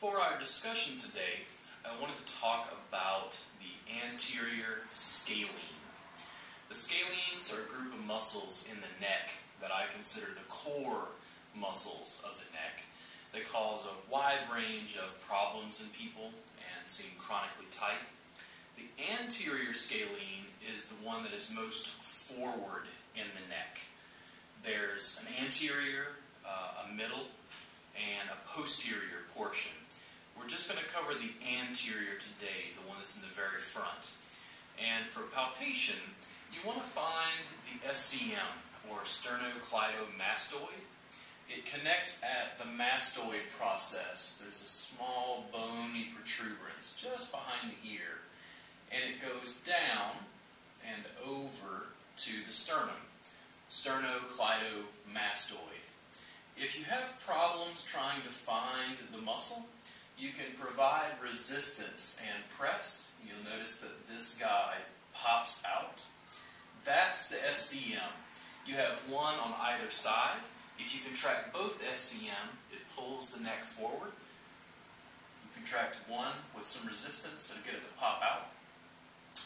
For our discussion today, I wanted to talk about the anterior scalene. The scalenes are a group of muscles in the neck that I consider the core muscles of the neck. They cause a wide range of problems in people and seem chronically tight. The anterior scalene is the one that is most forward in the neck. There's an anterior, a middle, and a posterior portion. We're just going to cover the anterior today, the one that's in the very front. And for palpation, you want to find the SCM, or sternocleidomastoid. It connects at the mastoid process. There's a small bony protuberance just behind the ear, and it goes down and over to the sternum, sternocleidomastoid. If you have problems trying to find the muscle, you can provide resistance and press. You'll notice that this guy pops out. That's the SCM. You have one on either side. If you contract both SCM, it pulls the neck forward. You contract one with some resistance, it'll get it to pop out.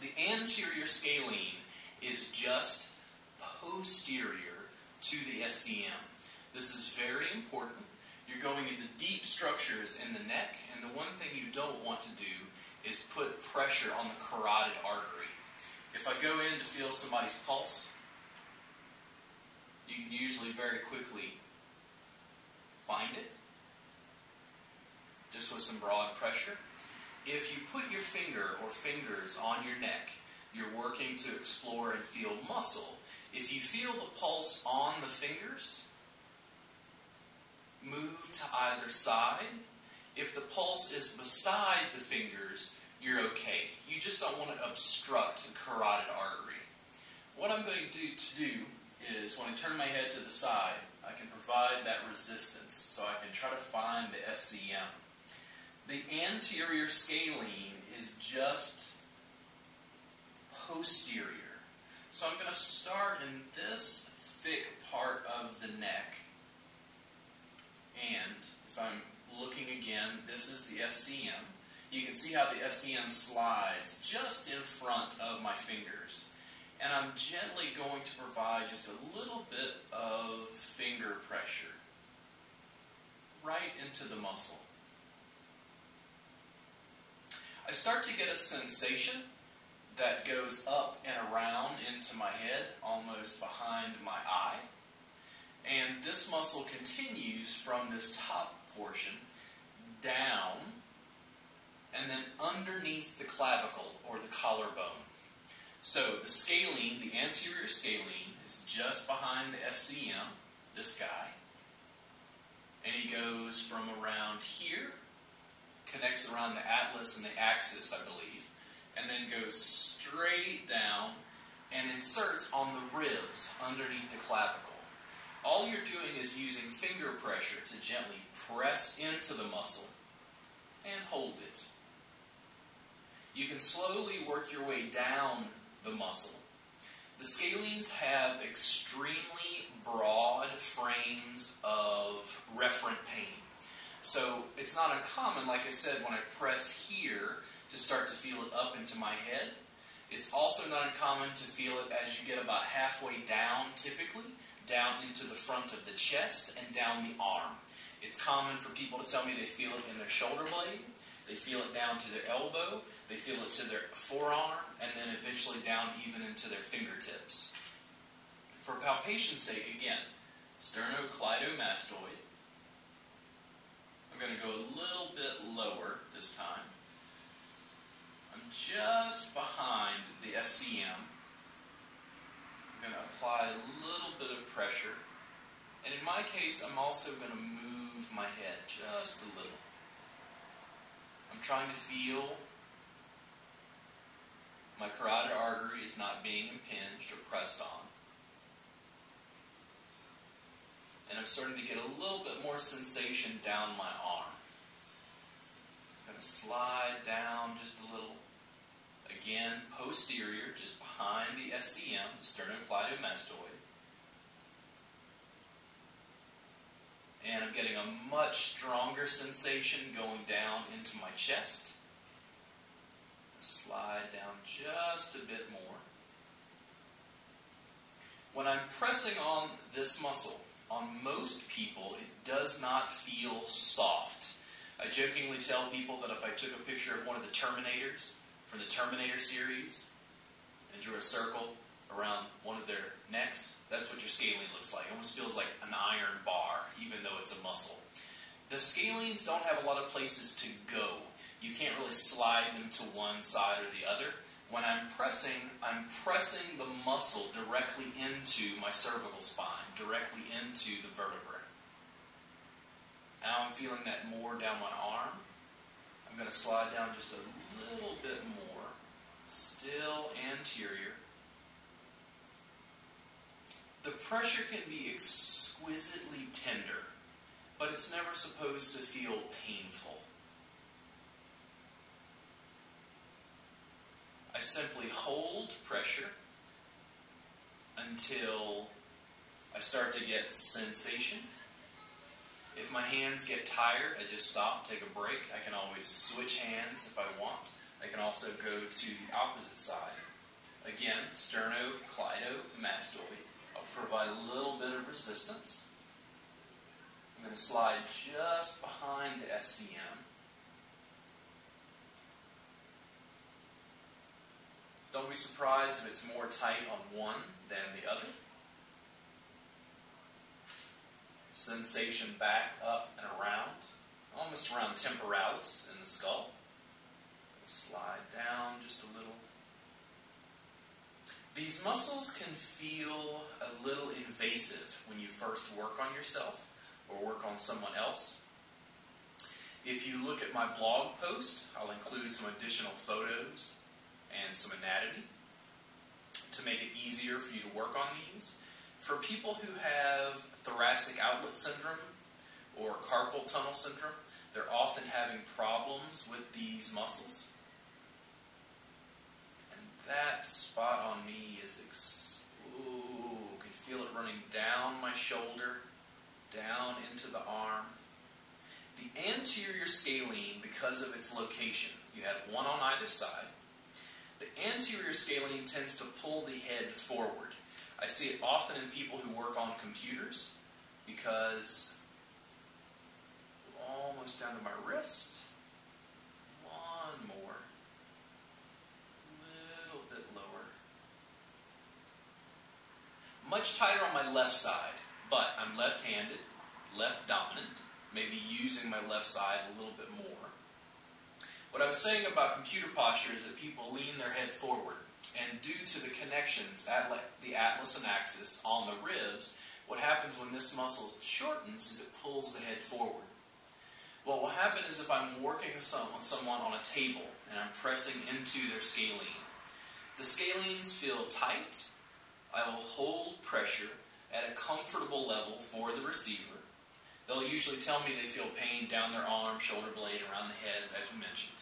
The anterior scalene is just posterior to the SCM. This is very important. You're going into deep structures in the neck, and the one thing you don't want to do is put pressure on the carotid artery. If I go in to feel somebody's pulse, you can usually very quickly find it, just with some broad pressure. If you put your finger or fingers on your neck, you're working to explore and feel muscle. If you feel the pulse on the fingers, move to either side. If the pulse is beside the fingers, you're okay. You just don't want to obstruct the carotid artery. What I'm going to do is, when I turn my head to the side, I can provide that resistance so I can try to find the SCM. The anterior scalene is just posterior. So I'm going to start in this thick part of the neck. And if I'm looking again, this is the SCM. You can see how the SCM slides just in front of my fingers. And I'm gently going to provide just a little bit of finger pressure right into the muscle. I start to get a sensation that goes up and around into my head, almost behind my eye. And this muscle continues from this top portion down and then underneath the clavicle or the collarbone. So the scalene, the anterior scalene, is just behind the SCM, this guy. And he goes from around here, connects around the atlas and the axis, I believe, and then goes straight down and inserts on the ribs underneath the clavicle. All you're doing is using finger pressure to gently press into the muscle and hold it. You can slowly work your way down the muscle. The scalenes have extremely broad frames of referent pain. So it's not uncommon, like I said, when I press here to start to feel it up into my head. It's also not uncommon to feel it as you get about halfway down, typically, down into the front of the chest and down the arm. It's common for people to tell me they feel it in their shoulder blade, they feel it down to their elbow, they feel it to their forearm, and then eventually down even into their fingertips. For palpation's sake, again, sternocleidomastoid. I'm going to go a little bit lower this time. I'm just behind the SCM. I'm going to apply a little bit of pressure. And in my case, I'm also going to move my head just a little. I'm trying to feel my carotid artery is not being impinged or pressed on. And I'm starting to get a little bit more sensation down my arm. I'm going to slide down just a little. Again, posterior, just behind the SCM, the sternocleidomastoid. And I'm I'm getting a much stronger sensation going down into my chest. Slide down just a bit more. When I'm pressing on this muscle, on most people, it does not feel soft. I jokingly tell people that if I took a picture of one of the Terminators from the Terminator series and drew a circle around one of their necks, that's what your scalene looks like. It almost feels like an iron bar, even though it's a muscle. The scalenes don't have a lot of places to go. You can't really slide them to one side or the other. When I'm pressing the muscle directly into my cervical spine, directly into the vertebrae. Now I'm feeling that more down my arm. I'm going to slide down just a little bit more, still anterior. The pressure can be exquisitely tender, but it's never supposed to feel painful. I simply hold pressure until I start to get sensation. If my hands get tired, I just stop, take a break. I can always switch hands if I want. I can also go to the opposite side. Again, sternocleidomastoid. I'll provide a little bit of resistance. I'm going to slide just behind the SCM. Don't be surprised if it's more tight on one than the other. Sensation back, up, and around, almost around temporalis in the skull. Slide down just a little. These muscles can feel a little invasive when you first work on yourself or work on someone else. If you look at my blog post, I'll include some additional photos and some anatomy to make it easier for you to work on these. For people who have thoracic outlet syndrome or carpal tunnel syndrome, they're often having problems with these muscles. And that spot on me is, you can feel it running down my shoulder, down into the arm. The anterior scalene, because of its location, you have one on either side. The anterior scalene tends to pull the head forward. I see it often in people who work on computers because almost down to my wrist. One more. A little bit lower. Much tighter on my left side, but I'm left-handed, left dominant, maybe using my left side a little bit more. What I was saying about computer posture is that people lean their head forward. And due to the connections at the atlas and axis on the ribs, what happens when this muscle shortens is it pulls the head forward. What will happen is if I'm working with someone on a table and I'm pressing into their scalene, the scalenes feel tight. I will hold pressure at a comfortable level for the receiver. They'll usually tell me they feel pain down their arm, shoulder blade, around the head, as we mentioned.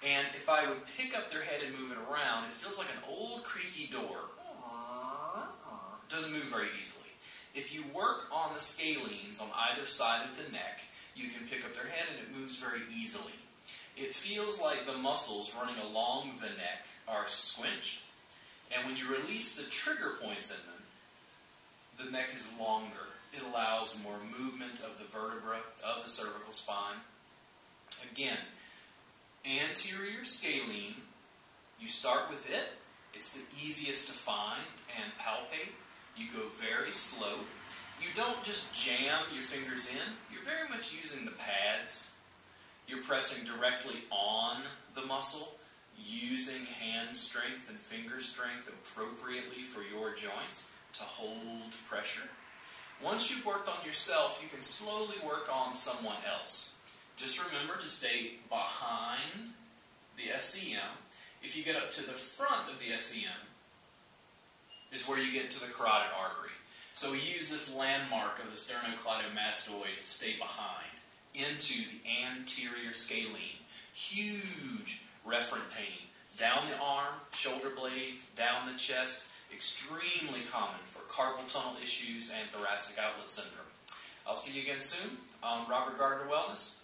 And if I would pick up their head and move it around, it feels like an old creaky door. It doesn't move very easily. If you work on the scalenes on either side of the neck, you can pick up their head and it moves very easily. It feels like the muscles running along the neck are squinched, and when you release the trigger points in them, the neck is longer. It allows more movement of the vertebra, of the cervical spine. Again, anterior scalene, you start with it. It's the easiest to find and palpate. You go very slow. You don't just jam your fingers in. You're very much using the pads. You're pressing directly on the muscle, using hand strength and finger strength appropriately for your joints to hold pressure. Once you've worked on yourself, you can slowly work on someone else. Just remember to stay behind the SCM. If you get up to the front of the SCM, is where you get to the carotid artery. So we use this landmark of the sternocleidomastoid to stay behind into the anterior scalene. Huge referent pain. Down the arm, shoulder blade, down the chest. Extremely common for carpal tunnel issues and thoracic outlet syndrome. I'll see you again soon on Robert Gardner Wellness.